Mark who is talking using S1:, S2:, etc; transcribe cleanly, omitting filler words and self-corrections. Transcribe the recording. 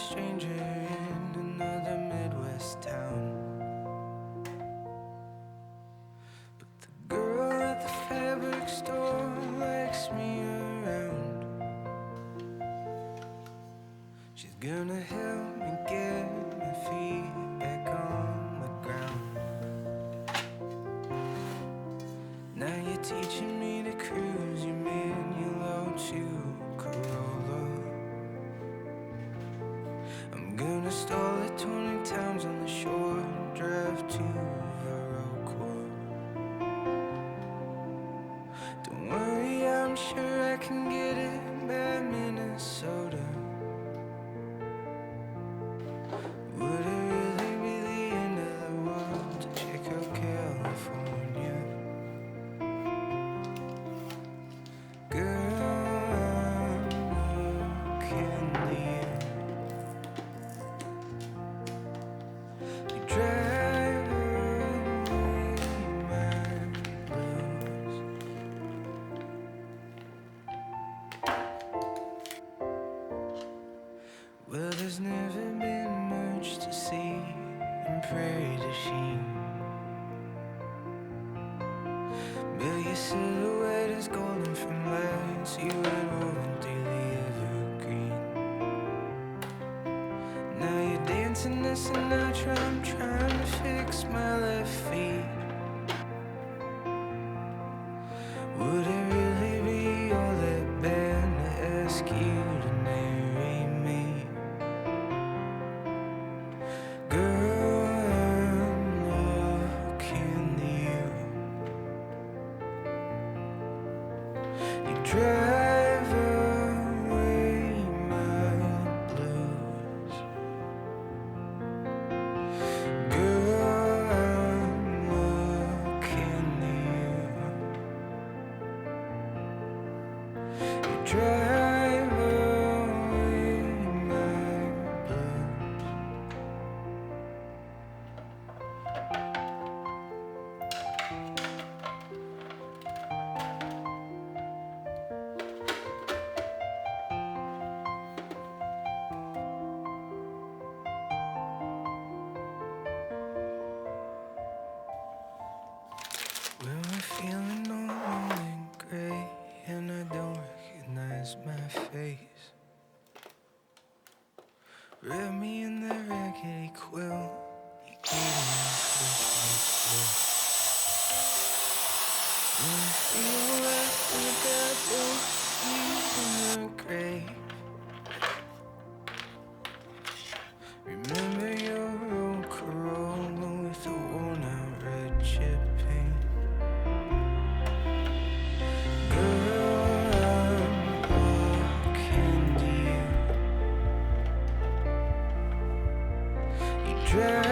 S1: stranger in another Midwest town. But the girl at the fabric store likes me around. She's gonna help me get my feet back on the ground. Now you're teaching me to cruise your manual to Corolla. I'm gonna stall it 20 times on the shore and drive to Viroqua. Don't worry, I'm sure I can get it by Minnesota. Would it really be the end of the world to check out California? Girl, I'm looking to you. You drive away my blues. Well, there's never been much to see in Prairie du Chien, but your silhouette is golden from lights you had woven through the evergreen. Now you're dancing this Sinatra, I'm trying to fix my left feet. Would it really be all that bad to ask you to marry me? Girl, I'm looking to you. You drive away my blues. Girl, I'm looking to you. You drive away my blues. When we're feeling old and gray and I don't recognize my face, wrap me in the raggedy quilt you gave me on Christmas Day. When I feel like we got both feet in the grave, remember your old Corolla with the worn-out red chip paint. Girl, I'm looking to you. You drive